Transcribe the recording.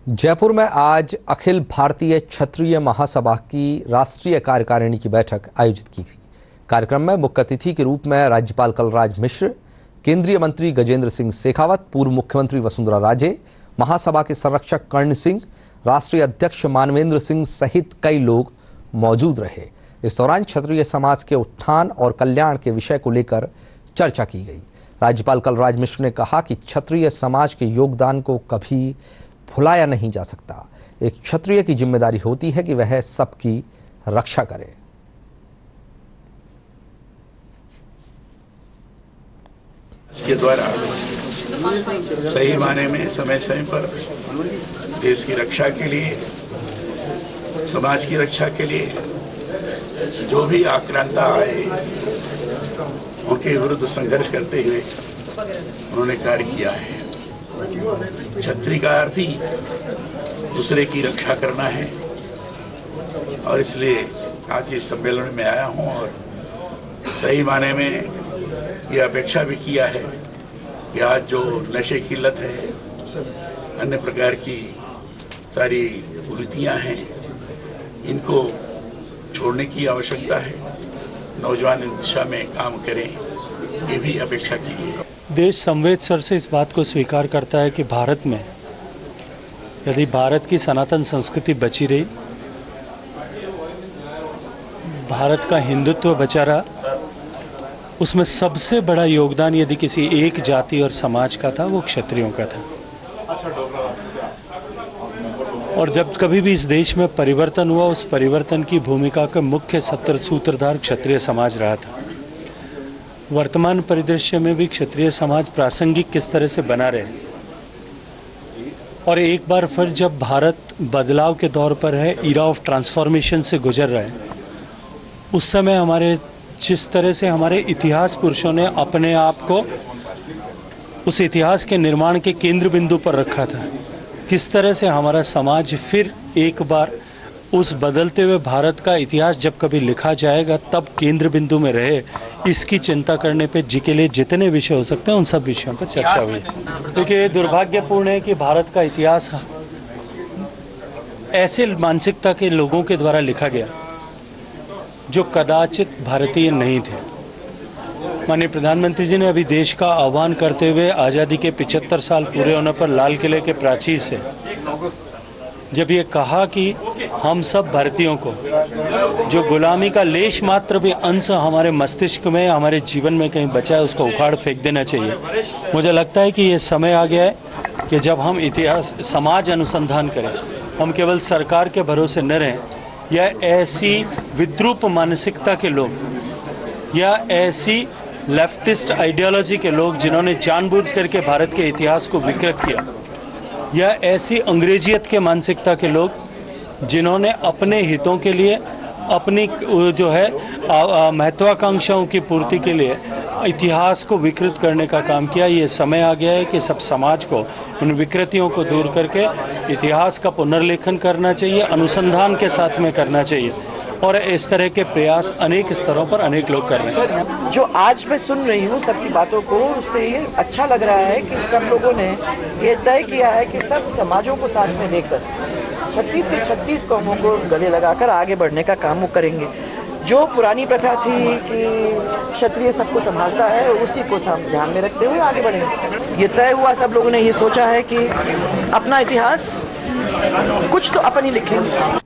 जयपुर में आज अखिल भारतीय क्षत्रिय महासभा की राष्ट्रीय कार्यकारिणी की बैठक आयोजित की गई। कार्यक्रम में मुख्य अतिथि के रूप में राज्यपाल कलराज मिश्र, केंद्रीय मंत्री गजेंद्र सिंह शेखावत, पूर्व मुख्यमंत्री वसुंधरा राजे, महासभा के संरक्षक कर्ण सिंह, राष्ट्रीय अध्यक्ष मानवेंद्र सिंह सहित कई लोग मौजूद रहे। इस दौरान क्षत्रिय समाज के उत्थान और कल्याण के विषय को लेकर चर्चा की गई। राज्यपाल कलराज मिश्र ने कहा कि क्षत्रिय समाज के योगदान को कभी भुलाया नहीं जा सकता। एक क्षत्रिय की जिम्मेदारी होती है कि वह सबकी रक्षा करे। के द्वारा सही माने में समय समय पर देश की रक्षा के लिए, समाज की रक्षा के लिए जो भी आक्रांता आए उनके विरुद्ध संघर्ष करते हुए उन्होंने कार्य किया है। क्षत्रिय का अर्थ ही दूसरे की रक्षा करना है और इसलिए आज इस सम्मेलन में आया हूं और सही माने में यह अपेक्षा भी किया है कि आज जो नशे की लत है, अन्य प्रकार की सारी कुरीतियां हैं, इनको छोड़ने की आवश्यकता है। नौजवान इस दिशा में काम करें, ये भी अपेक्षा की है। देश संवेदस्वर से इस बात को स्वीकार करता है कि भारत में यदि भारत की सनातन संस्कृति बची रही, भारत का हिंदुत्व बचा रहा, उसमें सबसे बड़ा योगदान यदि किसी एक जाति और समाज का था वो क्षत्रियों का था। और जब कभी भी इस देश में परिवर्तन हुआ, उस परिवर्तन की भूमिका का मुख्य सूत्रधार क्षत्रिय समाज रहा था। वर्तमान परिदृश्य में भी क्षत्रिय समाज प्रासंगिक किस तरह से बना रहे और एक बार फिर जब भारत बदलाव के दौर पर है, ईरा ऑफ ट्रांसफॉर्मेशन से गुजर रहा है, उस समय हमारे जिस तरह से हमारे इतिहास पुरुषों ने अपने आप को उस इतिहास के निर्माण के केंद्र बिंदु पर रखा था, किस तरह से हमारा समाज फिर एक बार उस बदलते हुए भारत का इतिहास जब कभी लिखा जाएगा तब केंद्र बिंदु में रहे, इसकी चिंता करने पे जी के लिए जितने विषय हो सकते हैं उन सब विषयों पर चर्चा हुई। देखिए, दुर्भाग्यपूर्ण है कि भारत का इतिहास ऐसे मानसिकता के लोगों के द्वारा लिखा गया जो कदाचित भारतीय नहीं थे। माननीय प्रधानमंत्री जी ने अभी देश का आह्वान करते हुए आज़ादी के 75 साल पूरे होने पर लाल किले के प्राचीर से जब ये कहा कि हम सब भारतीयों को जो गुलामी का लेश मात्र भी अंश हमारे मस्तिष्क में, हमारे जीवन में कहीं बचा है, उसको उखाड़ फेंक देना चाहिए। मुझे लगता है कि ये समय आ गया है कि जब हम इतिहास समाज अनुसंधान करें, हम केवल सरकार के भरोसे न रहें या ऐसी विद्रूप मानसिकता के लोग या ऐसी लेफ्टिस्ट आइडियोलॉजी के लोग जिन्होंने जानबूझ करके भारत के इतिहास को विकृत किया, या ऐसी अंग्रेजियत के मानसिकता के लोग जिन्होंने अपने हितों के लिए, अपनी जो है महत्वाकांक्षाओं की पूर्ति के लिए इतिहास को विकृत करने का काम किया। ये समय आ गया है कि सब समाज को उन विकृतियों को दूर करके इतिहास का पुनर्लेखन करना चाहिए, अनुसंधान के साथ में करना चाहिए और इस तरह के प्रयास अनेक स्तरों पर अनेक लोग कर रहे हैं। जो आज मैं सुन रही हूँ सबकी बातों को, उससे ये अच्छा लग रहा है कि सब लोगों ने ये तय किया है कि सब समाजों को साथ में लेकर 36 से 36 कौमों को गले लगाकर आगे बढ़ने का काम वो करेंगे। जो पुरानी प्रथा थी कि क्षत्रिय सबको संभालता है, उसी को ध्यान में रखते हुए आगे बढ़ेंगे। ये तय हुआ, सब लोगों ने ये सोचा है कि अपना इतिहास कुछ तो अपन ही लिखेंगे।